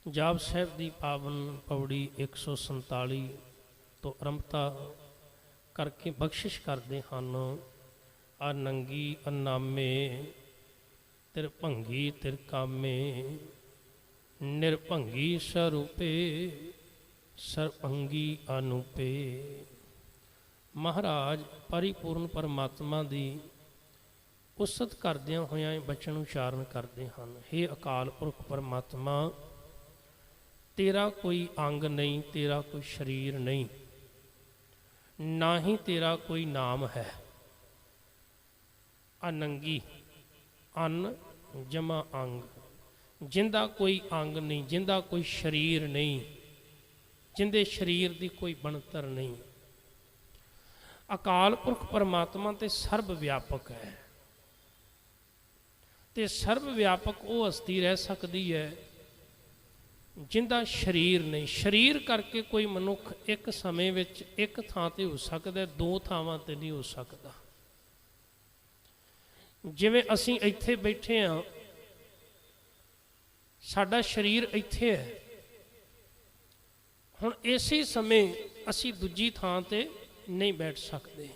जाप साहिब की पावन पौड़ी 147 तो आरंभता करके बख्शिश करते हैं। आ नंगी अनामे तिरभंगी तिरकामे निरभंगी स्वरूपे सरभंगी अनुपे। महाराज परिपूर्ण परमात्मा की उस्तत करदियां होया बचन उचारण करते हैं। हे अकाल पुरख परमात्मा, तेरा कोई अंग नहीं, तेरा कोई शरीर नहीं, ना ही तेरा कोई नाम है। अनंगी अन जमा अंग, जिंदा कोई अंग नहीं, जिंदा कोई शरीर नहीं, जिंदे शरीर की कोई बनतर नहीं। अकाल पुरख परमात्मा ते सर्व व्यापक है। ते सर्व व्यापक वो हस्ती रह सकती है जिंदा शरीर नहीं। शरीर करके कोई मनुख एक समय विच एक थां ते हो सकता, दो थावां ते नहीं हो सकता। जिवें असीं इत्थे बैठे हाँ, साडा शरीर इत्थे है, हुण इसी समय असीं दूजी थां ते नहीं बैठ सकते।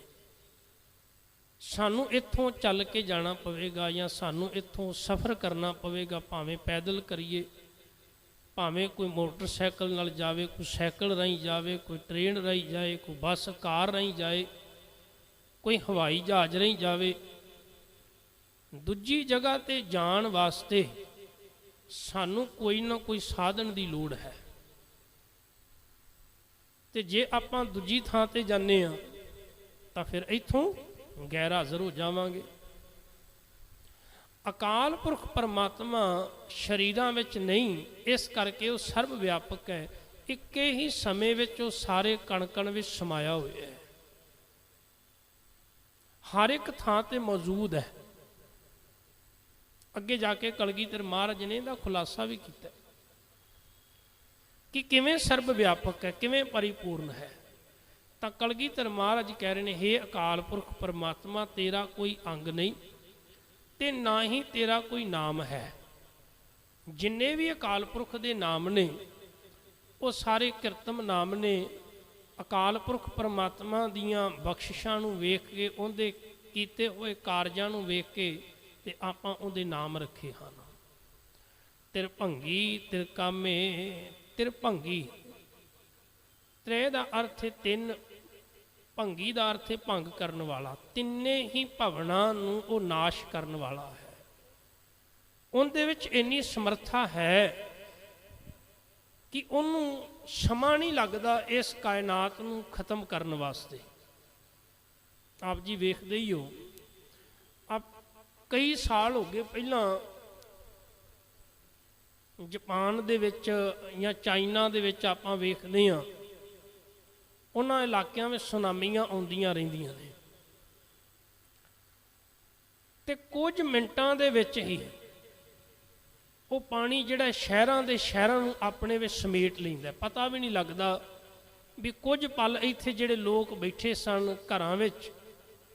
सानू इत्थों चल के जाना पवेगा या सानू इत्थों सफ़र करना पवेगा। भावें पैदल करिए, भावें कोई मोटरसाइकिल नाल जावे, कोई साइकिल राही जावे, कोई ट्रेन राही जाए, कोई बस कार राही जाए, कोई हवाई जहाज राही जावे। दूजी जगह ते जान वास्ते सानू कोई ना कोई साधन की लोड़ है। ते जे आपां दूजी थां ते जाने आ तां फिर इत्थों गैर हाज़र हो जावांगे। अकाल पुरख परमात्मा शरीरां विच नहीं, इस करके वो सर्व व्यापक है। एक ही समय विच वो सारे कण कण विच समाया हुआ है, हर एक थां ते मौजूद है। अगे जाके कलगीधर महाराज ने इहदा खुलासा भी किया कि किवें सर्व व्यापक है, किवें परिपूर्ण है। तो कलगीधर महाराज कह रहे हैं, हे अकाल पुरख परमात्मा, तेरा कोई अंग नहीं ते ना ही तेरा कोई नाम है। जिन्ने भी अकाल पुरख के नाम ने वो सारे कृतम नाम ने। अकाल पुरख परमात्मा दियां बख्शिशां नूं वेख के, उहदे कीते हुए कारजां नूं वेख के ते आपां उहदे नाम रखे हैं। तिरभंगी तिरकामे तिरभंगी, त्रै दा अर्थ है तीन, भंगी का अर्थ है भंग करन वाला। तिन्ने ही भवनां नूं वो नाश करन वाला है। उनदे विच इन्नी समर्था है कि उन्हों समा नहीं लगता इस कायनात नूं खत्म करन वास्ते। आप जी वेखदे ही हो, आप कई साल हो गए पहलां जापान दे विच या चाइना दे विच आपां वेखदे हां, उन्हां इलाकिਆਂ में सुनामियां आउंदियां रहिंदियां ने ते कुछ मिंटां दे विच ही वो पानी जिहड़ा शहरां दे शहरां नूं अपने विच समेट लैंदा। पता भी नहीं लगदा भी कुछ पल इत्थे जिहड़े लोग बैठे सन घरां विच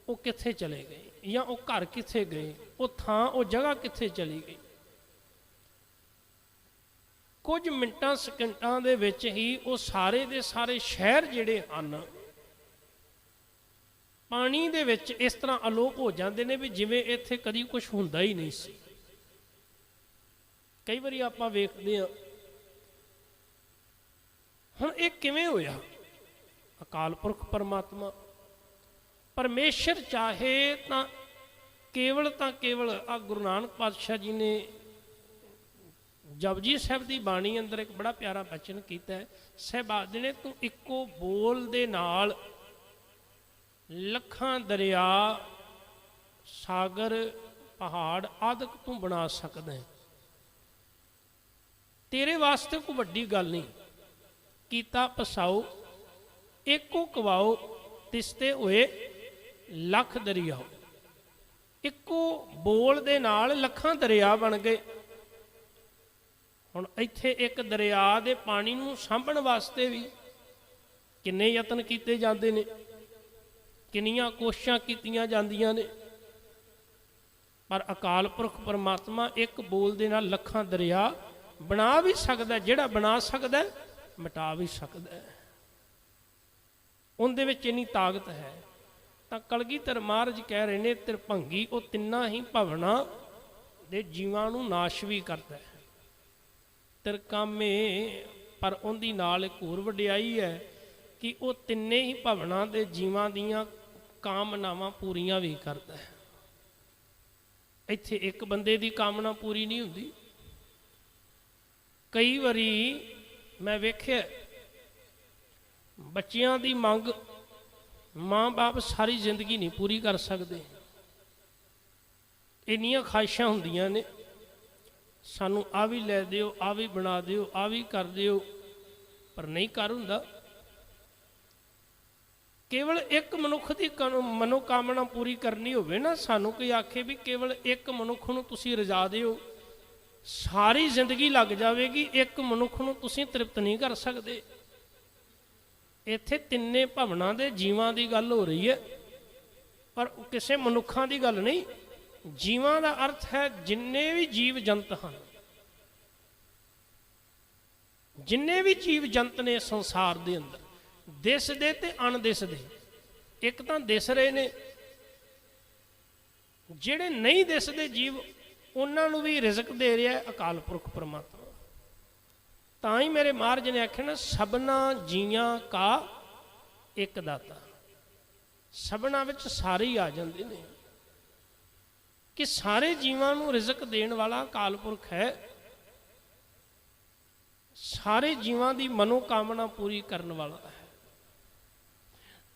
वो कित्थे चले गए, या वो घर कित्थे गए, वो थां वो जगह कित्थे चली गई। कुछ मिंटां सकिंटां दे विच ही वो सारे दे सारे शहर जिहड़े हन पानी दे विच इस तरह अलोप हो जाते हैं भी जिवें इत्थे कदी कुछ हुंदा ही नहीं सी। कई बारी आपां वेखदे हां, हुण इह किवें होया? अकाल पुरख परमात्मा परमेश्वर चाहे तां केवल आ गुरु नानक पातशाह जी ने जपजी साहब की बाणी अंदर एक बड़ा प्यारा बचन किया है। सहबादे ने तू इको बोल दे नाल लखां दरिया सागर पहाड़ आदक तू बना सकदा है। तेरे वास्ते कोई वड्डी गल नहीं, कीता पसाओ एको कवाओ तिसते होए लख दरियाओ। इको बोल दे नाल लखां दरिया बन गए। हुण इत्थे एक दरिया दे पानी नूं सांभण वास्ते भी किन्ने यतन कीते जांदे ने, किन्नियां कोशिशां कीतियां जांदियां ने, पर अकाल पुरख परमात्मा एक बोल दे नाल लखां दरिया ਬਣਾ ਵੀ ਸਕਦਾ, ਜਿਹੜਾ ਬਣਾ ਸਕਦਾ ਮਿਟਾ ਵੀ ਸਕਦਾ, ਉਹਦੇ ਵਿੱਚ ਇੰਨੀ ਤਾਕਤ ਹੈ। ਤਾਂ ਕਲਗੀਧਰ ਮਹਾਰਾਜ ਕਹਿ ਰਹੇ ਨੇ ਤ੍ਰਿਭੰਗੀ ਉਹ ਤਿੰਨਾਂ ਹੀ ਭਵਨਾਂ ਦੇ ਜੀਵਾਂ ਨੂੰ ਨਾਸ਼ ਵੀ ਕਰਦਾ ਹੈ। ਤਿਰਕਾਮੇ ਪਰ ਉਹਦੀ ਨਾਲ ਇੱਕ ਹੋਰ ਵਡਿਆਈ ਹੈ ਕਿ ਉਹ ਤਿੰਨੇ ਹੀ ਭਵਨਾਂ ਦੇ ਜੀਵਾਂ ਦੀਆਂ ਕਾਮਨਾਵਾਂ ਪੂਰੀਆਂ ਵੀ ਕਰਦਾ ਹੈ। ਇੱਥੇ ਇੱਕ ਬੰਦੇ ਦੀ ਕਾਮਨਾ ਪੂਰੀ ਨਹੀਂ ਹੁੰਦੀ। ਕਈ ਵਾਰੀ ਮੈਂ ਵੇਖਿਆ ਬੱਚਿਆਂ ਦੀ ਮੰਗ ਮਾਂ ਬਾਪ ਸਾਰੀ ਜ਼ਿੰਦਗੀ ਨਹੀਂ ਪੂਰੀ ਕਰ ਸਕਦੇ। ਇੰਨੀਆਂ ਖਾਹਿਸ਼ਾਂ ਹੁੰਦੀਆਂ ਨੇ, ਸਾਨੂੰ ਆ ਵੀ ਲੈ ਦਿਓ, ਆ ਵੀ ਬਣਾ ਦਿਓ, ਆ ਵੀ ਕਰ ਦਿਓ, ਪਰ ਨਹੀਂ ਕਰ ਹੁੰਦਾ। ਕੇਵਲ ਇੱਕ ਮਨੁੱਖ ਦੀ ਮਨੋਕਾਮਨਾ ਪੂਰੀ ਕਰਨੀ ਹੋਵੇ ਨਾ, ਸਾਨੂੰ ਕੋਈ ਆਖੇ ਵੀ ਕੇਵਲ ਇੱਕ ਮਨੁੱਖ ਨੂੰ ਤੁਸੀਂ ਰਜਾ ਦਿਓ, ਸਾਰੀ ਜ਼ਿੰਦਗੀ ਲੱਗ ਜਾਵੇਗੀ, ਇੱਕ ਮਨੁੱਖ ਨੂੰ ਤੁਸੀਂ ਤ੍ਰਿਪਤ ਨਹੀਂ ਕਰ ਸਕਦੇ। ਇੱਥੇ ਤਿੰਨੇ ਭਵਨਾਂ ਦੇ ਜੀਵਾਂ ਦੀ ਗੱਲ ਹੋ ਰਹੀ ਹੈ, ਪਰ ਕਿਸੇ ਮਨੁੱਖਾਂ ਦੀ ਗੱਲ ਨਹੀਂ। ਜੀਵਾਂ ਦਾ ਅਰਥ ਹੈ ਜਿੰਨੇ ਵੀ ਜੀਵ ਜੰਤ ਹਨ, ਜਿੰਨੇ ਵੀ ਜੀਵ ਜੰਤ ਨੇ ਸੰਸਾਰ ਦੇ ਅੰਦਰ, ਦਿਸਦੇ ਤੇ ਅਣਦਿਸਦੇ। ਇੱਕ ਤਾਂ ਦਿਸ ਰਹੇ ਨੇ, ਜਿਹੜੇ ਨਹੀਂ ਦਿਸਦੇ ਜੀਵ ਉਹਨਾਂ ਨੂੰ ਵੀ ਰਿਜ਼ਕ ਦੇ ਰਿਹਾ ਅਕਾਲ ਪੁਰਖ ਪਰਮਾਤਮਾ। ਤਾਂ ਹੀ ਮੇਰੇ ਮਹਾਰਾਜ ਨੇ ਆਖਿਆ ਨਾ, ਸਭਨਾ ਜੀਆਂ ਕਾ ਇੱਕ ਦਾਤਾ। ਸਭਨਾ ਵਿੱਚ ਸਾਰੇ ਹੀ ਆ ਜਾਂਦੇ ਨੇ ਕਿ ਸਾਰੇ ਜੀਵਾਂ ਨੂੰ ਰਿਜ਼ਕ ਦੇਣ ਵਾਲਾ ਅਕਾਲ ਪੁਰਖ ਹੈ, ਸਾਰੇ ਜੀਵਾਂ ਦੀ ਮਨੋਕਾਮਨਾ ਪੂਰੀ ਕਰਨ ਵਾਲਾ ਹੈ।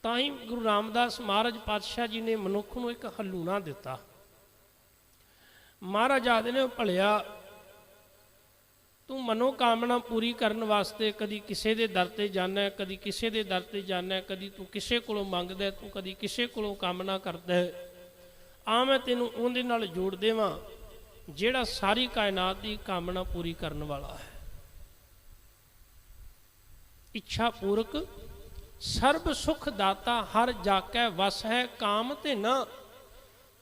ਤਾਂ ਹੀ ਗੁਰੂ ਰਾਮਦਾਸ ਮਹਾਰਾਜ ਪਾਤਸ਼ਾਹ ਜੀ ਨੇ ਮਨੁੱਖ ਨੂੰ ਇੱਕ ਹਲੂਣਾ ਦਿੱਤਾ। ਮਹਾਰਾਜ ਆਖਦੇ ਨੇ, ਭਲਿਆ ਤੂੰ ਮਨੋਕਾਮਨਾ ਪੂਰੀ ਕਰਨ ਵਾਸਤੇ ਕਦੀ ਕਿਸੇ ਦੇ ਦਰ ਤੇ ਜਾਣਾ, ਕਦੀ ਕਿਸੇ ਦੇ ਦਰ ਤੇ ਜਾਣਾ, ਕਦੀ ਤੂੰ ਕਿਸੇ ਕੋਲੋਂ ਮੰਗਦਾ, ਤੂੰ ਕਦੀ ਕਿਸੇ ਕੋਲੋਂ ਕਾਮਨਾ ਕਰਦਾ ਹੈ। ਆ ਮੈਂ ਤੈਨੂੰ ਉਹਦੇ ਨਾਲ ਜੋੜ ਦੇਵਾਂ ਜਿਹੜਾ ਸਾਰੀ ਕਾਇਨਾਤ ਦੀ ਕਾਮਨਾ ਪੂਰੀ ਕਰਨ ਵਾਲਾ ਹੈ। ਇੱਛਾ ਪੂਰਕ ਸਰਬ ਸੁਖ ਦਾਤਾ ਹਰ ਜਾਕੈ ਵਸ ਹੈ ਕਾਮ ਤੇ ਨਾ।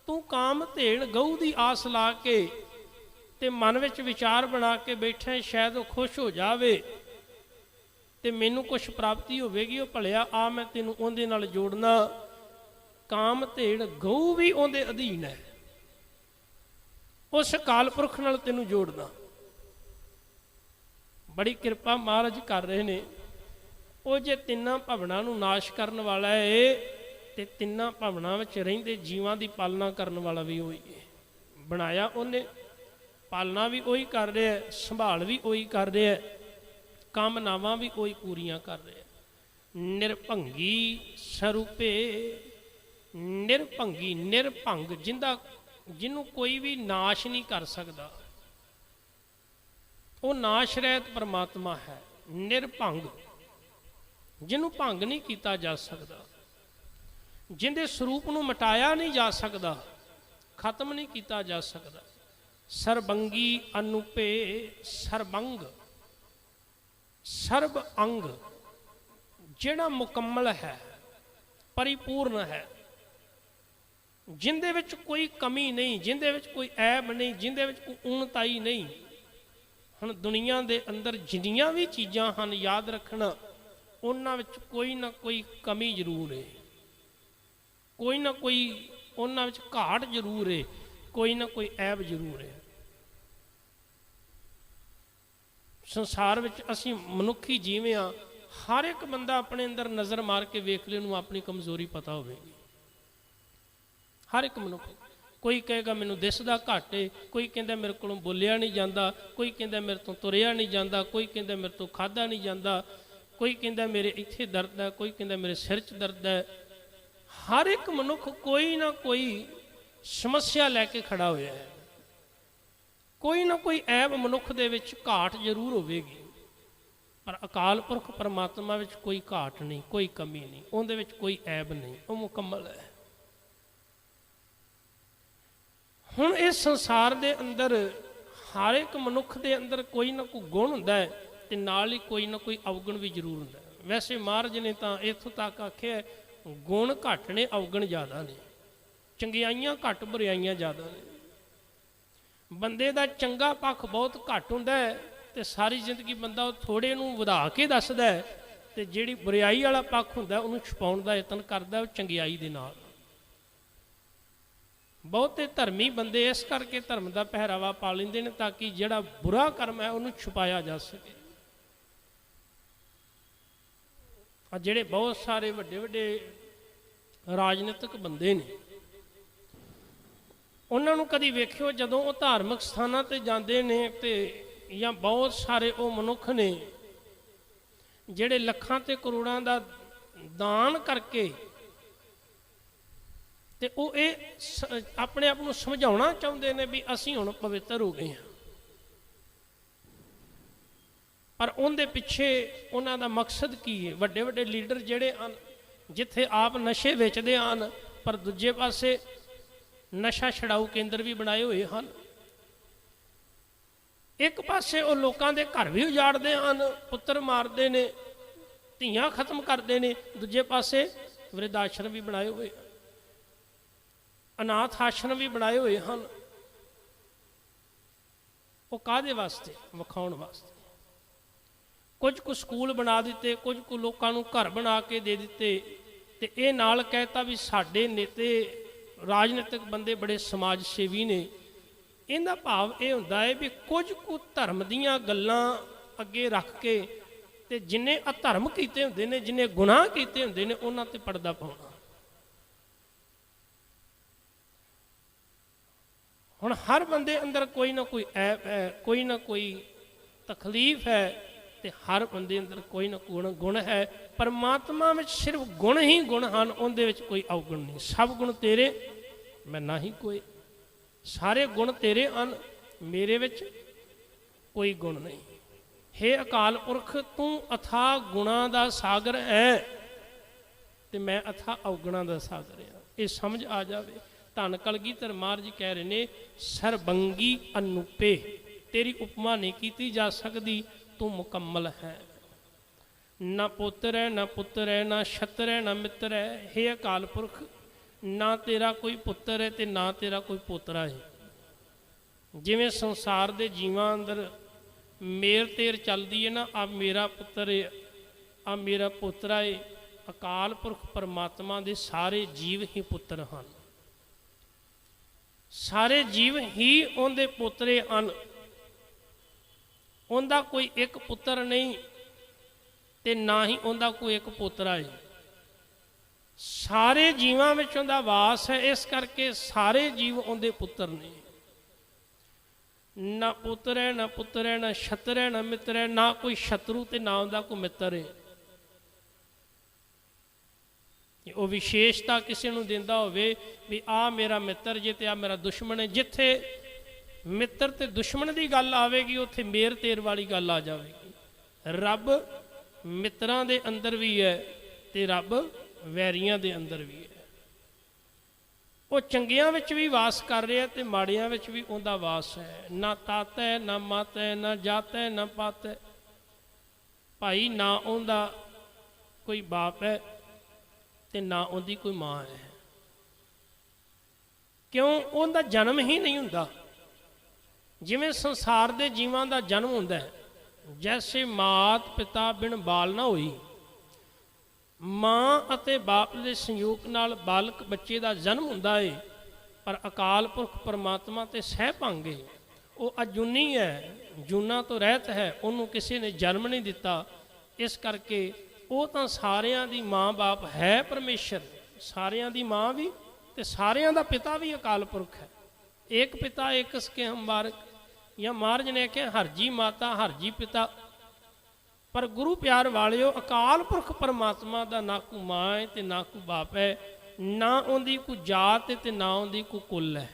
ਤੂੰ ਕਾਮ ਧੇਣ ਗਊ ਦੀ ਆਸ ਲਾ ਕੇ ਤੇ ਮਨ ਵਿੱਚ ਵਿਚਾਰ ਬਣਾ ਕੇ ਬੈਠਾ, ਸ਼ਾਇਦ ਉਹ ਖੁਸ਼ ਹੋ ਜਾਵੇ ਤੇ ਮੈਨੂੰ ਕੁਛ ਪ੍ਰਾਪਤੀ ਹੋਵੇਗੀ। ਉਹ ਭਲਿਆ ਆ ਮੈਂ ਤੈਨੂੰ ਉਹਦੇ ਨਾਲ ਜੋੜਨਾ। ਕਾਮ ਧੇੜ ਗਊ ਵੀ ਉਹਦੇ ਅਧੀਨ ਹੈ, ਉਸ ਅਕਾਲ ਪੁਰਖ ਨਾਲ ਤੈਨੂੰ ਜੋੜਨਾ। ਬੜੀ ਕਿਰਪਾ ਮਹਾਰਾਜ ਕਰ ਰਹੇ ਨੇ। ਉਹ ਜੇ ਤਿੰਨਾਂ ਭਵਨਾਂ ਨੂੰ ਨਾਸ਼ ਕਰਨ ਵਾਲਾ ਹੈ ਤੇ ਤਿੰਨਾਂ ਭਵਨਾਂ ਵਿੱਚ ਰਹਿੰਦੇ ਜੀਵਾਂ ਦੀ ਪਾਲਣਾ ਕਰਨ ਵਾਲਾ ਵੀ ਉਹੀ ਹੈ। ਬਣਾਇਆ ਉਹਨੇ, ਪਾਲਣਾ ਵੀ ਉਹੀ ਕਰ ਰਿਹਾ, ਸੰਭਾਲ ਵੀ ਉਹੀ ਕਰ ਰਿਹਾ, ਕਾਮਨਾਵਾਂ ਵੀ ਉਹੀ ਪੂਰੀਆਂ ਕਰ ਰਿਹਾ। ਨਿਰਭੰਗੀ ਸਰੂਪੇ, ਨਿਰਭੰਗੀ ਨਿਰਭੰਗ, ਜਿਹਨੂੰ ਕੋਈ ਵੀ ਨਾਸ਼ ਨਹੀਂ ਕਰ ਸਕਦਾ, ਉਹ ਨਾਸ਼ ਰਹਿਤ ਪਰਮਾਤਮਾ ਹੈ। ਨਿਰਭੰਗ, ਜਿਹਨੂੰ ਭੰਗ ਨਹੀਂ ਕੀਤਾ ਜਾ ਸਕਦਾ, ਜਿਹਦੇ ਸਰੂਪ ਨੂੰ ਮਿਟਾਇਆ ਨਹੀਂ ਜਾ ਸਕਦਾ, ਖਤਮ ਨਹੀਂ ਕੀਤਾ ਜਾ ਸਕਦਾ। ਸਰਬੰਗੀ ਅਨੂਪੇ, ਸਰਬੰਗ ਸਰਬ ਅੰਗ, ਜਿਹੜਾ ਮੁਕੰਮਲ ਹੈ, ਪਰਿਪੂਰਨ ਹੈ, ਜਿੰਦੇ ਵਿੱਚ ਕੋਈ ਕਮੀ ਨਹੀਂ, ਜਿੰਦੇ ਵਿੱਚ ਕੋਈ ਐਬ ਨਹੀਂ, ਜਿੰਦੇ ਵਿੱਚ ਕੋਈ ਊਣਤਾਈ ਨਹੀਂ। ਹੁਣ ਦੁਨੀਆ ਦੇ ਅੰਦਰ ਜਿੰਨੀਆਂ ਵੀ ਚੀਜ਼ਾਂ ਹਨ, ਯਾਦ ਰੱਖਣਾ, ਉਹਨਾਂ ਵਿੱਚ ਕੋਈ ਨਾ ਕੋਈ ਕਮੀ ਜ਼ਰੂਰ ਹੈ, ਕੋਈ ਨਾ ਕੋਈ ਉਹਨਾਂ ਵਿੱਚ ਘਾਟ ਜ਼ਰੂਰ ਹੈ, ਕੋਈ ਨਾ ਕੋਈ ਐਬ ਜ਼ਰੂਰ ਹੈ। ਸੰਸਾਰ ਵਿੱਚ ਅਸੀਂ ਮਨੁੱਖੀ ਜੀਵ ਹਾਂ। ਹਰ ਇੱਕ ਬੰਦਾ ਆਪਣੇ ਅੰਦਰ ਨਜ਼ਰ ਮਾਰ ਕੇ ਵੇਖ ਲੈ, ਉਹਨੂੰ ਆਪਣੀ ਕਮਜ਼ੋਰੀ ਪਤਾ ਹੋਵੇਗੀ। ਹਰ ਇੱਕ ਮਨੁੱਖ, ਕੋਈ ਕਹੇਗਾ ਮੈਨੂੰ ਦਿਸਦਾ ਘੱਟ ਹੈ, ਕੋਈ ਕਹਿੰਦਾ ਮੇਰੇ ਕੋਲੋਂ ਬੋਲਿਆ ਨਹੀਂ ਜਾਂਦਾ, ਕੋਈ ਕਹਿੰਦਾ ਮੇਰੇ ਤੋਂ ਤੁਰਿਆ ਨਹੀਂ ਜਾਂਦਾ, ਕੋਈ ਕਹਿੰਦਾ ਮੇਰੇ ਤੋਂ ਖਾਧਾ ਨਹੀਂ ਜਾਂਦਾ, ਕੋਈ ਕਹਿੰਦਾ ਮੇਰੇ ਇੱਥੇ ਦਰਦ ਹੈ, ਕੋਈ ਕਹਿੰਦਾ ਮੇਰੇ ਸਿਰ 'ਚ ਦਰਦ ਹੈ। ਹਰ ਇੱਕ ਮਨੁੱਖ ਕੋਈ ਨਾ ਕੋਈ ਸਮੱਸਿਆ ਲੈ ਕੇ ਖੜਾ ਹੋਇਆ ਹੈ। ਕੋਈ ਨਾ ਕੋਈ ਐਬ ਮਨੁੱਖ ਦੇ ਵਿੱਚ ਘਾਟ ਜ਼ਰੂਰ ਹੋਵੇਗੀ, ਪਰ ਅਕਾਲ ਪੁਰਖ ਪਰਮਾਤਮਾ ਵਿੱਚ ਕੋਈ ਘਾਟ ਨਹੀਂ, ਕੋਈ ਕਮੀ ਨਹੀਂ, ਉਹਦੇ ਵਿੱਚ ਕੋਈ ਐਬ ਨਹੀਂ, ਉਹ ਮੁਕੰਮਲ ਹੈ। ਹੁਣ ਇਸ ਸੰਸਾਰ ਦੇ ਅੰਦਰ ਹਰ ਇੱਕ ਮਨੁੱਖ ਦੇ ਅੰਦਰ ਕੋਈ ਨਾ ਕੋਈ ਗੁਣ ਹੁੰਦਾ ਹੈ ਤੇ ਨਾਲ ਹੀ ਕੋਈ ਨਾ ਕੋਈ ਅਵਗੁਣ ਵੀ ਜ਼ਰੂਰ ਹੁੰਦਾ ਹੈ। ਵੈਸੇ ਮਹਾਰਾਜ ਨੇ ਤਾਂ ਇੱਥੋਂ ਤੱਕ ਆਖਿਆ, ਗੁਣ ਘੱਟ ਨੇ, ਅਵਗੁਣ ਜ਼ਿਆਦਾ ਨੇ, ਚੰਗਿਆਈਆਂ ਘੱਟ, ਬੁਰਾਈਆਂ ਜ਼ਿਆਦਾ ਨੇ। ਬੰਦੇ ਦਾ ਚੰਗਾ ਪੱਖ ਬਹੁਤ ਘੱਟ ਹੁੰਦਾ ਹੈ तो सारी जिंदगी बंदा थोड़े नूं वधा के दसदा है, तो जिहड़ी बुराई वाला पक्ष हुंदा उहनूं छुपाउण दा यतन करदा वो चंगियाई दे नाल। बहुते धर्मी बंदे इस करके धर्म का पहरावा पा लेंदे ने ताकि जिहड़ा बुरा कर्म है उहनूं छुपाया जा सके। जिहड़े बहुत सारे वड्डे वड्डे राजनीतिक बंदे ने उन्हां नूं कदी वेखिओ जदों वो धार्मिक स्थानां ते जांदे ने ते या बहुत सारे वो मनुख ने जिहड़े लखां ते करोड़ां दा दान करके ते वो ये अपने आप को समझाउणा चाहुंदे ने भी असीं हुण पवित्र हो गए हैं, पर उनके पिछे उन्हां दा मकसद की है। वड्डे वड्डे लीडर जिहड़े हन जिथे आप नशे वेचदे हन पर दूजे पासे नशा छड़ाऊ केंद्र भी बनाए हुए हैं। एक पासे वो लोगों के घर भी उजाड़ते हैं, पुत्र मारते ने, धीआं खत्म करते हैं, दूजे पासे वृद्ध आश्रम भी बनाए हुए हैं, अनाथ आश्रम भी बनाए हुए हैं। वो काहदे वास्ते? विखाउण वास्ते। कुछ को स्कूल बना दिते, कुछ को लोगों को घर बना के दे दिते, ते ये नाल कहता भी साडे नेते राजनीतिक बंदे बड़े समाज सेवी ने। इहदा भाव ये हुंदा है भी कुछ को धर्म दीआं गल्लां अगे रख के ते जिन्ने अधर्म कीते हुंदे ने, जिन्ने गुनाह कीते हुंदे ने, उन्हां ते पर्दा पाउणा। हुण हर बंदे अंदर कोई ना कोई ऐप है, कोई ना कोई तकलीफ है, तो हर बंदे अंदर कोई ना कोई गुण है। परमात्मा में सिर्फ गुण ही गुण हैं, उनदे विच कोई अवगुण नहीं। सब गुण तेरे मैं ना ही कोई, सारे गुण तेरे हैं, मेरे विच कोई गुण नहीं। हे अकाल पुरख तू अथा गुणा दा सागर है ते मैं अथा अवगुणा दा सागर है। ये समझ आ जाए। धन कलगीधर महाराज कह रहे ने सरबंगी अनूपे, तेरी उपमा नहीं की जा सकती, तू मुकम्मल है। ना पुत्र है, ना पुत्र है, ना छत्र है, ना मित्र है। हे अकाल पुरख ना तेरा कोई पुत्र है ते ना तेरा कोई पोतरा है। जिवें संसार के जीवां अंदर मेर तेर चलती है ना, आ मेरा पुत्र है, आ मेरा पोतरा है। अकाल पुरख परमात्मा के सारे जीव ही पुत्र हैं, सारे जीव ही उनके पोतरे हैं। उनका कोई एक पुत्र नहीं ते ना ही उनका कोई एक पोतरा है। सारे जीवां विच उनका वास है, इस करके सारे जीव उनके पुत्र ने। ना पुत्र है, ना पुत्र है, ना छत्र है, ना मित्र है। ना कोई शत्रु ते ना उनका कोई मित्र है। वो विशेषता किसी को दिंदा होवे भी आ मेरा मित्र जे ते आ मेरा दुश्मन है। जिथे मित्र ते दुश्मन की गल आवेगी उत्थे मेर तेर वाली गल आ जाएगी। रब मित्रां दे अंदर भी है ते रब वैरियां दे अंदर भी है। वो चंगियां विच भी वास कर रहा ते माड़ियां विच भी उनका वास है। ना तात है, ना मत है, ना जात है, ना पत है। भाई ना उनका कोई बाप है ते ना उनकी कोई माँ है। क्यों? उनका जन्म ही नहीं हुंदा। जिवें संसार के जीवां का जन्म हुंदा है, जैसे मात पिता बिन बाल ना होई, माँ अते बाप के संयोग नाल बालक बच्चे का जन्म हुंदा है। पर अकाल पुरख परमात्मा ते सह भांगे वो अजूनी है, जूना तो रहत है, उन्होंने किसी ने जन्म नहीं दिता। इस करके वो तो सारियां दी माँ बाप है परमेश्वर, सारियां दी माँ भी ते सारियां दा पिता भी अकाल पुरख है। एक पिता एक सके हम बारक, या महाराज ने कहा हरजी माता हरजी पिता। पर गुरु प्यार वालियो अकाल पुरख परमात्मा का ना को माँ है ते ना को बाप है, ना उनकी कोई जात है ते ना उनकी कोई कुल है।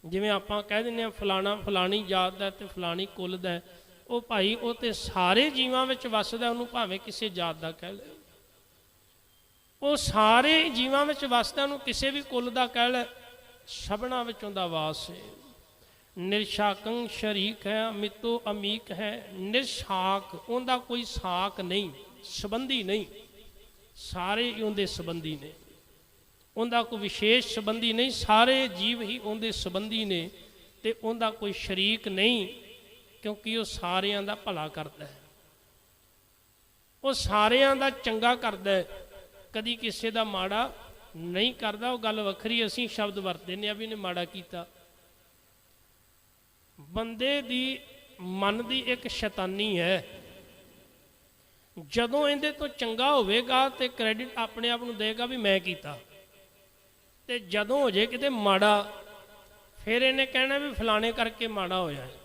जिवें आपां कह दिंदे फलाना फलानी जात है ते फलानी कुल दा है। वो भाई वो तो सारे जीवां विच वसदा, उन्होंने भावें किसी जात का कह ले, वो सारे जीवां विच वसदा, उन्होंने किसी भी कुल का कह ले, सबना विच उनदा वास है। निरशाकं शरीक है, अमितो अमीक है। निरशाक उनका कोई साक नहीं, संबंधी नहीं, सारे ही उनके संबंधी ने। उनका कोई विशेष संबंधी नहीं, सारे जीव ही उनके संबंधी ने ते उनका कोई शरीक नहीं। क्योंकि वो सारियां दा भला करता है, वो सारियां दा चंगा करता है, कदी किसी दा माड़ा नहीं करता। वो गल वखरी असीं शब्द वरतते हैं भी इन्हें माड़ा किया। बंदे दी मन की एक शैतानी है, जदों इहदे तो चंगा होवेगा तो क्रैडिट अपने आप नूं देगा भी मैं कीता, ते जदों हो जाए किते माड़ा फिर इन्हें कहना भी फलाने करके माड़ा होया है।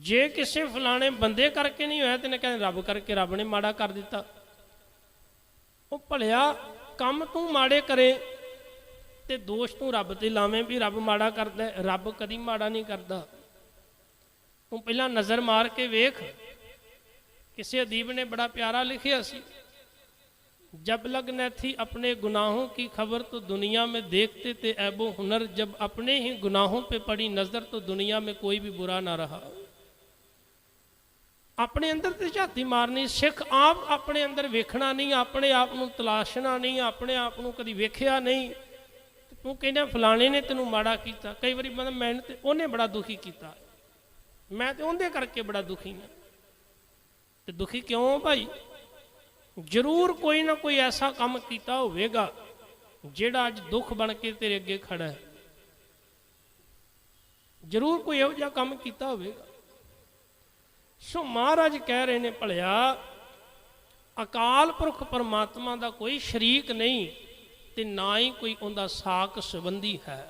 जे किसी फलाने बंदे करके नहीं होया तो इन्हें कहना रब करके, रब ने माड़ा कर दिता। वो भलिया काम तू माड़े करे ते दोष तू रब ते लावें भी रब माड़ा करदा है। रब कदी माड़ा नहीं करता। तू पहला नज़र मार के वेख, किसी अदीब ने बड़ा प्यारा लिखिया सी, जब लगना थी अपने गुनाहों की खबर तो दुनिया में देखते थे ऐबो हुनर, जब अपने ही गुनाहों पे पड़ी नज़र तो दुनिया में कोई भी बुरा ना रहा। अपने अंदर तो झाती मारनी सिख, आप अपने अंदर वेखना नहीं, अपने आप को तलाशना नहीं, अपने आप को कभी वेख्या नहीं। तू कहना फलाने ने तेनों माड़ा किया, कई बार मतलब मैंने तो उन्हें बड़ा दुखी किया, मैं तो उनके करके बड़ा दुखी हाँ। तो दुखी क्यों भाई? जरूर कोई ना कोई ऐसा काम किया होगा जिहड़ा अज दुख बन के तेरे अगे खड़ा है, जरूर कोई इहो जिहा काम किया होगा। सो महाराज कह रहे ने भलिया अकाल पुरख परमात्मा का कोई शरीक नहीं ते ना ही कोई उनका साक संबंधी है।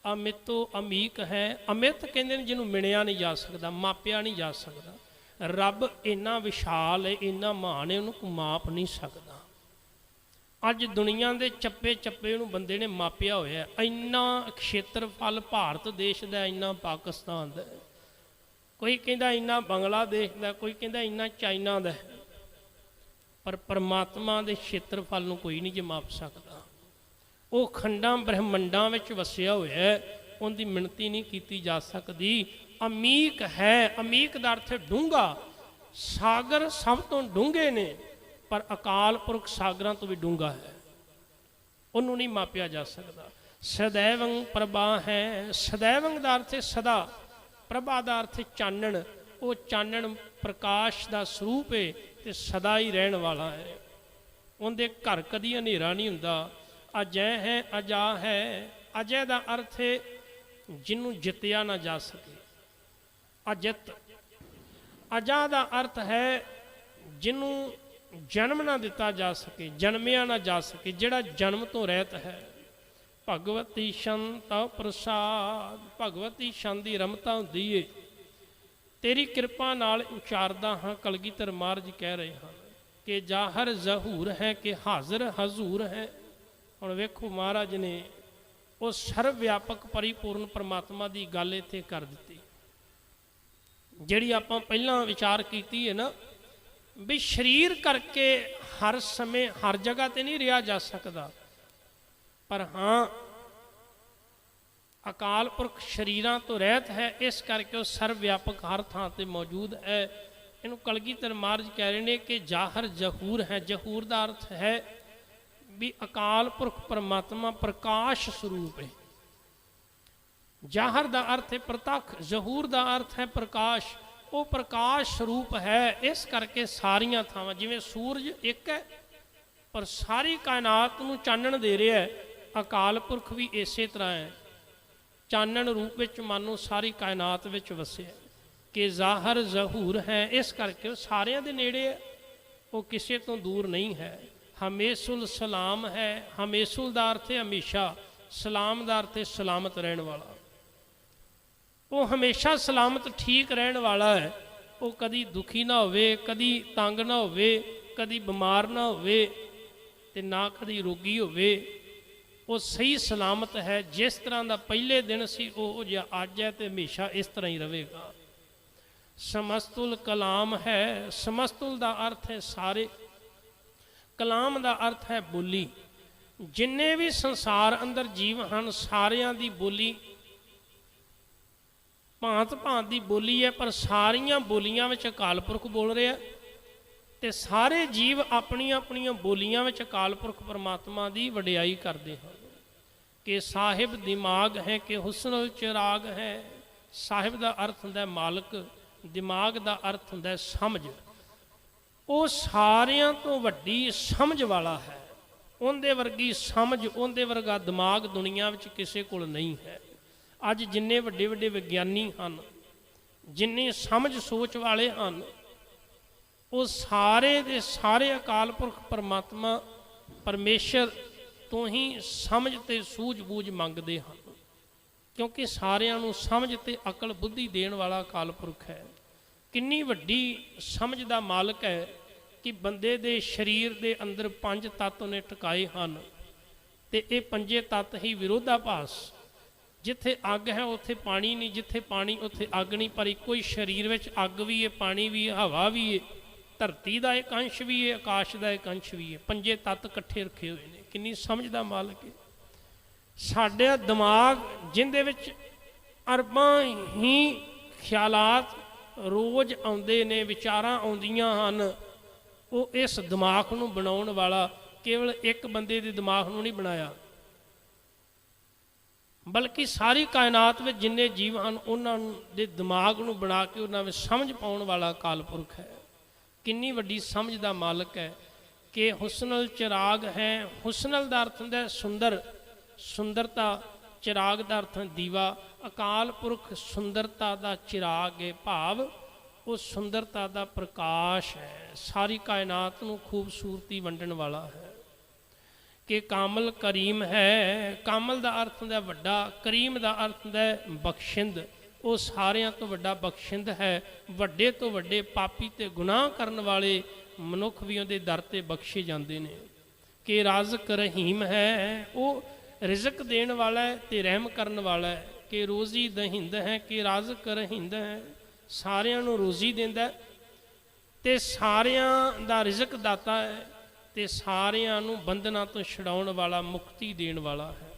अमितो अमीक है, अमित कहते हैं जिन्होंने मिणिया नहीं जा सकता, मापिया नहीं जा सकता। रब इन्ना विशाल है, इन्ना महान है, उन्होंने माप नहीं सकता। अज दुनिया के चप्पे चप्पे बंदे ने मापिया होया, इन्ना क्षेत्रफल भारत देश का, इन्ना पाकिस्तान का, कोई कहता इन्ना बंगलादेश का, कोई कहता इन्ना चाइना का, पर परमात्मा के क्षेत्रफल को कोई नहीं जे माप सकता। वो खंडा ब्रह्मंडा में वसिया होया है, उनकी मिणती नहीं की जा सकती। अमीक है, अमीक का अर्थ डूंगा, सागर सब तो डूंगे ने, पर अकाल पुरख सागरां तो भी डूंगा है, उन्होंने नहीं मापिया जा सकता। सदैवं प्रभा है, सदैवं का अर्थ सदा, प्रभा का अर्थ चानण, वो चानण प्रकाश का स्वरूप है तो सदा ही रहने वाला है। उनके घर कदी हनेरा नहीं हुंदा। अजय है, अजा है, अजय का अर्थ है जिन्हों जितया ना जा सके, अजित। अजा का अर्थ है जिन्हों जन्म ना दिता जा सके, जन्मिया ना जा सके, जिहड़ा जन्म तो रहत है। भगवती शंत प्रसाद, भगवती शन की रमता होंदी है, तेरी कृपा नाल उचारदा हाँ। कलगीधर महाराज कह रहे हैं कि जाहर जहूर है कि हाजिर हजूर है। हुण वेखो महाराज ने उस सर्व व्यापक परिपूर्ण परमात्मा की गल इत्थे कर दी, जिहड़ी आपां पहलां विचार कीती है ना, भी शरीर करके हर समय हर जगह ते नहीं रहा जा सकता, पर हाँ अकाल पुरख शरीरां तो रहत है, इस करके वह सर्व व्यापक हर थां ते मौजूद है। इनू कलगीधर महाराज कह रहे हैं कि जाहर जहूर है। जहूर का अर्थ है भी अकाल पुरख परमात्मा प्रकाश स्वरूप है। जाहर का अर्थ है प्रतख, जहूर का अर्थ है प्रकाश, वो प्रकाश स्वरूप है। इस करके सारियां थावां, जिवें सूरज एक है पर सारी कायनात नूं चानण दे रहा है, अकाल पुरख भी इसे तरह है, चानण रूप विच मानो सारी कायनात विच वसिया कि जाहर जहूर है। इस करके वो सारियां दे नेड़े है, वो किसी तो दूर नहीं है। हमेशुल सलाम है, हमेशुल का अर्थ है हमेशा, सलाम का अर्थ है सलामत रहने वाला। वो हमेशा सलामत ठीक रहने वाला है, वो कदी दुखी ना होवे, कदी तंग ना होवे, कदी बीमार ना होवे ते ना कदी रोगी होवे। वो सही सलामत है, जिस तरह का पहले दिन सी वो जो अज है तो हमेशा इस तरह ही रहेगा। समस्तुल कलाम है, समस्तुल का अर्थ है सारे, कलाम का अर्थ है बोली। जिन्ने भी संसार अंदर जीव हैं सारियां दी बोली भांत भांत की बोली है, पर सारिया बोलियां विच अकाल पुरख बोल रहा है ते सारे जीव अपनिया अपनिया बोलियां विच अकाल पुरख परमात्मा की वडियाई करते हैं कि साहिब दिमाग है कि हुस्न चिराग है, ਸਾਹਿਬ ਦਾ ਅਰਥ ਹੁੰਦਾ ਮਾਲਕ, ਦਿਮਾਗ ਦਾ ਅਰਥ ਹੁੰਦਾ ਸਮਝ। ਉਹ ਸਾਰਿਆਂ ਤੋਂ ਵੱਡੀ ਸਮਝ ਵਾਲਾ ਹੈ। ਉਹਦੇ ਵਰਗੀ ਸਮਝ, ਉਹਦੇ ਵਰਗਾ ਦਿਮਾਗ ਦੁਨੀਆ ਵਿੱਚ ਕਿਸੇ ਕੋਲ ਨਹੀਂ ਹੈ। ਅੱਜ ਜਿੰਨੇ ਵੱਡੇ ਵੱਡੇ ਵਿਗਿਆਨੀ ਹਨ, ਜਿੰਨੇ ਸਮਝ ਸੋਚ ਵਾਲੇ ਹਨ, ਉਹ ਸਾਰੇ ਦੇ ਸਾਰੇ ਅਕਾਲ ਪੁਰਖ ਪਰਮਾਤਮਾ ਪਰਮੇਸ਼ਰ ਤੋਂ ਹੀ ਸਮਝ ਤੇ ਸੂਝ-ਬੂਝ ਮੰਗਦੇ ਹਨ, ਕਿਉਂਕਿ ਸਾਰਿਆਂ ਨੂੰ ਸਮਝ ਤੇ ਅਕਲ ਬੁੱਧੀ ਦੇਣ ਵਾਲਾ ਅਕਾਲ ਪੁਰਖ ਹੈ। ਕਿੰਨੀ ਵੱਡੀ ਸਮਝ ਦਾ ਮਾਲਕ ਹੈ ਕਿ ਬੰਦੇ ਦੇ ਸਰੀਰ ਦੇ ਅੰਦਰ 5 ਤੱਤ ਉਹਨੇ ਟਿਕਾਏ ਹਨ, ਤੇ ਇਹ 5 ਤੱਤ ਹੀ ਵਿਰੋਧਾਭਾਸ। ਜਿੱਥੇ ਅੱਗ ਹੈ ਉੱਥੇ ਪਾਣੀ ਨਹੀਂ, ਜਿੱਥੇ ਪਾਣੀ ਉੱਥੇ ਅੱਗ ਨਹੀਂ, ਪਰ ਇੱਕੋ ਹੀ ਸਰੀਰ ਵਿੱਚ ਅੱਗ ਵੀ ਹੈ, ਪਾਣੀ ਵੀ ਹੈ, ਹਵਾ ਵੀ ਹੈ, ਧਰਤੀ ਦਾ ਇੱਕ ਅੰਸ਼ ਵੀ ਹੈ, ਆਕਾਸ਼ ਦਾ ਇੱਕ ਅੰਸ਼ ਵੀ ਹੈ। 5 ਤੱਤ ਇਕੱਠੇ ਰੱਖੇ ਹੋਏ ਨੇ। ਕਿੰਨੀ ਸਮਝ ਦਾ ਮਾਲਕ ਹੈ। ਸਾਡਾ ਦਿਮਾਗ ਜਿਹਦੇ ਵਿੱਚ ਅਰਬਾਂ ਹੀ ਖਿਆਲਾਤ ਰੋਜ਼ ਆਉਂਦੇ ਨੇ, ਵਿਚਾਰਾਂ ਆਉਂਦੀਆਂ ਹਨ, ਉਹ ਇਸ ਦਿਮਾਗ ਨੂੰ ਬਣਾਉਣ ਵਾਲਾ ਕੇਵਲ ਇੱਕ ਬੰਦੇ ਦੇ ਦਿਮਾਗ ਨੂੰ ਨਹੀਂ ਬਣਾਇਆ, ਬਲਕਿ ਸਾਰੀ ਕਾਇਨਾਤ ਵਿੱਚ ਜਿੰਨੇ ਜੀਵ ਹਨ ਉਹਨਾਂ ਦੇ ਦਿਮਾਗ ਨੂੰ ਬਣਾ ਕੇ ਉਹਨਾਂ ਵਿੱਚ ਸਮਝ ਪਾਉਣ ਵਾਲਾ ਅਕਾਲ ਪੁਰਖ ਹੈ। ਕਿੰਨੀ ਵੱਡੀ ਸਮਝ ਦਾ ਮਾਲਕ ਹੈ ਕਿ ਹੁਸਨਲ ਚਿਰਾਗ ਹੈ। ਹੁਸਨਲ ਦਾ ਅਰਥ ਹੁੰਦਾ ਸੁੰਦਰ, ਸੁੰਦਰਤਾ। ਚਿਰਾਗ ਦਾ ਅਰਥ ਦੀਵਾ। ਅਕਾਲ ਪੁਰਖ ਸੁੰਦਰਤਾ ਦਾ ਚਿਰਾਗ ਹੈ, ਭਾਵ ਉਹ ਸੁੰਦਰਤਾ ਦਾ ਪ੍ਰਕਾਸ਼ ਹੈ। ਸਾਰੀ ਕਾਇਨਾਤ ਨੂੰ ਖੂਬਸੂਰਤੀ ਵੰਡਣ ਵਾਲਾ ਹੈ। ਕਿ ਕਾਮਲ ਕਰੀਮ ਹੈ। ਕਾਮਲ ਦਾ ਅਰਥ ਹੁੰਦਾ ਵੱਡਾ, ਕਰੀਮ ਦਾ ਅਰਥ ਹੁੰਦਾ ਬਖਸ਼ਿੰਦ। ਉਹ ਸਾਰਿਆਂ ਤੋਂ ਵੱਡਾ ਬਖਸ਼ਿੰਦ ਹੈ। ਵੱਡੇ ਤੋਂ ਵੱਡੇ ਪਾਪੀ ਤੇ ਗੁਨਾਹ ਕਰਨ ਵਾਲੇ ਮਨੁੱਖ ਵੀ ਉਹਦੇ ਦਰ ਤੇ ਬਖਸ਼ੇ ਜਾਂਦੇ ਨੇ। ਕਿ ਰਾਜ਼ਕ ਰਹੀਮ ਹੈ। ਉਹ ਰਿਜ਼ਕ ਦੇਣ ਵਾਲਾ ਹੈ ਤੇ ਰਹਿਮ ਕਰਨ ਵਾਲਾ ਹੈ। ਕਿ ਰੋਜ਼ੀ ਦਹਿੰਦ ਹੈ। ਕਿ ਰਾਜ਼ਕ ਰਹੀਂਦ ਹੈ। ਸਾਰਿਆਂ ਨੂੰ ਰੋਜ਼ੀ ਦਿੰਦਾ ਤੇ ਸਾਰਿਆਂ ਦਾ ਰਿਜ਼ਕ ਦਾਤਾ ਹੈ, ਤੇ ਸਾਰਿਆਂ ਨੂੰ ਬੰਧਨਾਂ ਤੋਂ ਛਡਾਉਣ ਵਾਲਾ, ਮੁਕਤੀ ਦੇਣ ਵਾਲਾ ਹੈ।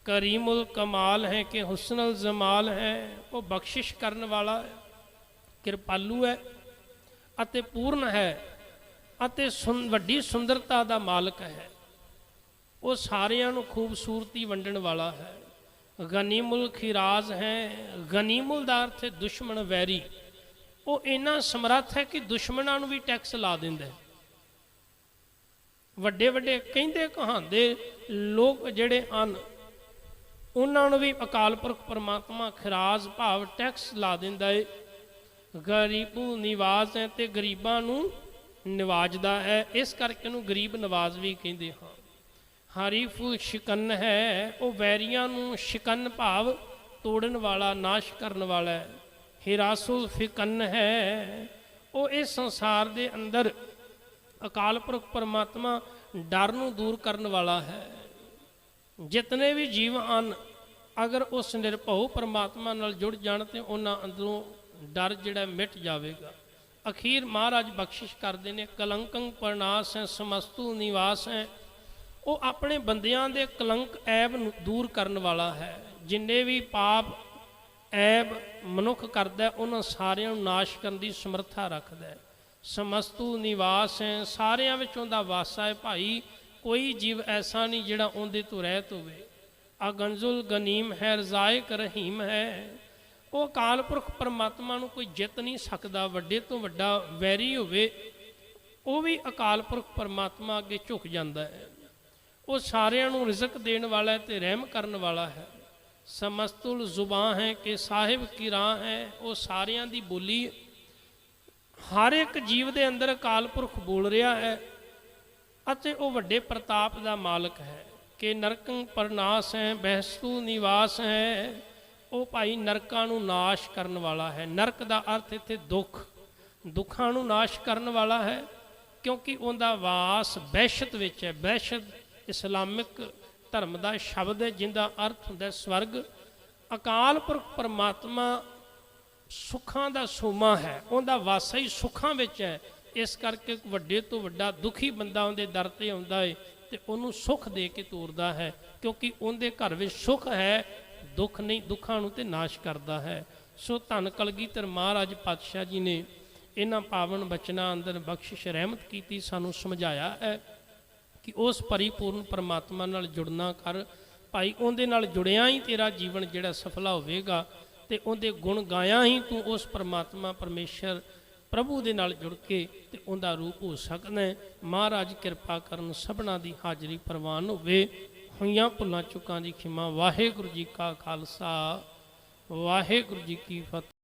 ਕਰੀਮੁਲ ਕਮਾਲ ਹੈ। ਕਿ ਹੁਸਨਲ ਜਮਾਲ ਹੈ। ਉਹ ਬਖਸ਼ਿਸ਼ ਕਰਨ ਵਾਲਾ ਹੈ, ਕਿਰਪਾਲੂ ਹੈ ਅਤੇ ਪੂਰਨ ਹੈ, ਅਤੇ ਵੱਡੀ ਸੁੰਦਰਤਾ ਦਾ ਮਾਲਕ ਹੈ। ਉਹ ਸਾਰਿਆਂ ਨੂੰ ਖੂਬਸੂਰਤੀ ਵੰਡਣ ਵਾਲਾ ਹੈ। ਗਨੀਮੁਲ ਖਿਰਾਜ਼ ਹੈ। ਗਨੀਮੁਲ ਦਾ ਅਰਥ ਹੈ ਦੁਸ਼ਮਣ, ਵੈਰੀ। ਉਹ ਇੰਨਾ ਸਮਰੱਥ ਹੈ ਕਿ ਦੁਸ਼ਮਣਾਂ ਨੂੰ ਵੀ ਟੈਕਸ ਲਾ ਦਿੰਦਾ ਹੈ। ਵੱਡੇ ਵੱਡੇ ਕਹਿੰਦੇ ਕਹਾਂਦੇ ਲੋਕ ਜਿਹੜੇ ਹਨ ਉਹਨਾਂ ਨੂੰ ਵੀ ਅਕਾਲ ਪੁਰਖ ਪਰਮਾਤਮਾ ਖਿਰਾਜ਼ ਭਾਵ ਟੈਕਸ ਲਾ ਦਿੰਦਾ ਹੈ। ਗਰੀਬੂ ਨਿਵਾਜ਼ ਹੈ। ਤੇ ਗਰੀਬਾਂ ਨੂੰ ਨਿਵਾਜਦਾ ਹੈ, ਇਸ ਕਰਕੇ ਉਹਨੂੰ ਗਰੀਬ ਨਵਾਜ਼ ਵੀ ਕਹਿੰਦੇ ਹਾਂ। ਹਰੀਫੁਲ ਸ਼ਿਕਨ ਹੈ। ਉਹ ਵੈਰੀਆਂ ਨੂੰ ਸ਼ਿਕਨ ਭਾਵ ਤੋੜਨ ਵਾਲਾ, ਨਾਸ਼ ਕਰਨ ਵਾਲਾ ਹੈ। ਹਿਰਾਸੁਲ ਫਿਕਨ ਹੈ। ਉਹ ਇਸ ਸੰਸਾਰ ਦੇ ਅੰਦਰ ਅਕਾਲ ਪੁਰਖ ਪਰਮਾਤਮਾ ਡਰ ਨੂੰ ਦੂਰ ਕਰਨ ਵਾਲਾ ਹੈ। ਜਿਤਨੇ ਵੀ ਜੀਵ ਹਨ ਅਗਰ ਉਸ ਨਿਰਭਉ ਪਰਮਾਤਮਾ ਨਾਲ ਜੁੜ ਜਾਣ ਤੇ ਉਹਨਾਂ ਅੰਦਰੋਂ ਡਰ ਜਿਹੜਾ ਮਿਟ ਜਾਵੇਗਾ। ਅਖੀਰ ਮਹਾਰਾਜ ਬਖਸ਼ਿਸ਼ ਕਰਦੇ ਨੇ। ਕਲੰਕੰ ਪਰਨਾਸ ਹੈ। ਸਮਸਤੂ ਨਿਵਾਸ ਹੈ। ਉਹ ਆਪਣੇ ਬੰਦਿਆਂ ਦੇ ਕਲੰਕ ਐਬ ਨੂੰ ਦੂਰ ਕਰਨ ਵਾਲਾ ਹੈ। ਜਿੰਨੇ ਵੀ ਪਾਪ ਐਬ ਮਨੁੱਖ ਕਰਦਾ ਉਹਨਾਂ ਸਾਰਿਆਂ ਨੂੰ ਨਾਸ਼ ਕਰਨ ਦੀ ਸਮਰੱਥਾ ਰੱਖਦਾ ਹੈ। ਸਮਸਤੂ ਨਿਵਾਸ ਹੈ। ਸਾਰਿਆਂ ਵਿੱਚ ਉਹਦਾ ਵਾਸਾ ਹੈ ਭਾਈ। ਕੋਈ ਜੀਵ ਐਸਾ ਨਹੀਂ ਜਿਹੜਾ ਉਹਦੇ ਤੋਂ ਰਹਿਤ ਹੋਵੇ। ਅਗੰਜ਼ੁਲ ਗਨੀਮ ਹੈ। ਰਜ਼ਾਇਕ ਰਹੀਮ ਹੈ। ਉਹ ਅਕਾਲ ਪੁਰਖ ਪਰਮਾਤਮਾ ਨੂੰ ਕੋਈ ਜਿੱਤ ਨਹੀਂ ਸਕਦਾ। ਵੱਡੇ ਤੋਂ ਵੱਡਾ ਵੈਰੀ ਹੋਵੇ ਉਹ ਵੀ ਅਕਾਲ ਪੁਰਖ ਪਰਮਾਤਮਾ ਅੱਗੇ ਝੁਕ ਜਾਂਦਾ ਹੈ। ਉਹ ਸਾਰਿਆਂ ਨੂੰ ਰਿਜ਼ਕ ਦੇਣ ਵਾਲਾ ਹੈ ਤੇ ਰਹਿਮ ਕਰਨ ਵਾਲਾ ਹੈ। ਸਮਸਤੁਲ ਜ਼ੁਬਾਂ ਹੈ। ਕਿ ਸਾਹਿਬ ਕੀ ਰਾਹ ਹੈ। ਉਹ ਸਾਰਿਆਂ ਦੀ ਬੋਲੀ, ਹਰ ਇੱਕ ਜੀਵ ਦੇ ਅੰਦਰ ਅਕਾਲ ਪੁਰਖ ਬੋਲ ਰਿਹਾ ਹੈ ਅਤੇ ਉਹ ਵੱਡੇ ਪ੍ਰਤਾਪ ਦਾ ਮਾਲਕ ਹੈ। ਕਿ ਨਰਕੰ ਪਰਨਾਸ ਹੈ। ਬਹਿਸਤੂ ਨਿਵਾਸ ਹੈ। ਉਹ ਭਾਈ ਨਰਕਾਂ ਨੂੰ ਨਾਸ਼ ਕਰਨ ਵਾਲਾ ਹੈ। ਨਰਕ ਦਾ ਅਰਥ ਇੱਥੇ ਦੁੱਖ, ਦੁੱਖਾਂ ਨੂੰ ਨਾਸ਼ ਕਰਨ ਵਾਲਾ ਹੈ, ਕਿਉਂਕਿ ਉਹਦਾ ਵਾਸ ਬਹਿਸ਼ਤ ਵਿੱਚ ਹੈ। ਬਹਿਸ਼ਤ ਇਸਲਾਮਿਕ ਧਰਮ ਦਾ ਸ਼ਬਦ ਹੈ ਜਿਹਦਾ ਅਰਥ ਹੁੰਦਾ ਸਵਰਗ। ਅਕਾਲ ਪੁਰਖ ਪਰਮਾਤਮਾ ਸੁੱਖਾਂ ਦਾ ਸੋਮਾ ਹੈ। ਉਹਦਾ ਵਾਸਾ ਹੀ ਸੁੱਖਾਂ ਵਿੱਚ ਹੈ। ਇਸ ਕਰਕੇ ਵੱਡੇ ਤੋਂ ਵੱਡਾ ਦੁਖੀ ਬੰਦਾ ਉਹਦੇ ਦਰ ਤੇ ਆਉਂਦਾ ਹੈ ਤੇ ਉਹਨੂੰ ਸੁੱਖ ਦੇ ਕੇ ਤੋਰਦਾ ਹੈ, ਕਿਉਂਕਿ ਉਹਦੇ ਘਰ ਵਿੱਚ ਸੁੱਖ ਹੈ, ਦੁੱਖ ਨਹੀਂ। ਦੁੱਖਾਂ ਨੂੰ ਤੇ ਨਾਸ਼ ਕਰਦਾ ਹੈ। ਸੋ ਧੰਨ ਕਲਗੀਧਰ ਮਹਾਰਾਜ ਪਾਤਸ਼ਾਹ ਜੀ ਨੇ ਇਹਨਾਂ ਪਾਵਨ ਬਚਨਾਂ ਅੰਦਰ ਬਖਸ਼ਿਸ਼ ਰਹਿਮਤ ਕੀਤੀ, ਸਾਨੂੰ ਸਮਝਾਇਆ ਹੈ ਕਿ ਉਸ ਪਰਿਪੂਰਨ ਪਰਮਾਤਮਾ ਨਾਲ ਜੁੜਨਾ ਕਰ ਭਾਈ। ਉਹਦੇ ਨਾਲ ਜੁੜਿਆ ਹੀ ਤੇਰਾ ਜੀਵਨ ਜਿਹੜਾ ਸਫਲਾ ਹੋਵੇਗਾ। ਤੇ ਉਹਦੇ ਗੁਣ ਗਾਇਆ ਹੀ ਤੂੰ ਉਸ ਪਰਮਾਤਮਾ ਪਰਮੇਸ਼ਰ ਪ੍ਰਭੂ ਦੇ ਨਾਲ ਜੁੜ ਕੇ ਤੇ ਉਹਦਾ ਰੂਪ ਹੋ ਸਕਦਾ ਹੈ। ਮਹਾਰਾਜ ਕਿਰਪਾ ਕਰਨ, ਸਭਨਾਂ ਦੀ ਹਾਜ਼ਰੀ ਪ੍ਰਵਾਨ ਹੋਵੇ। ਹੋਈਆਂ ਭੁੱਲਾਂ ਚੁੱਕਾਂ ਦੀ ਖਿਮਾ। ਵਾਹਿਗੁਰੂ ਜੀ ਕਾ ਖਾਲਸਾ, ਵਾਹਿਗੁਰੂ ਜੀ ਕੀ ਫਤਿਹ।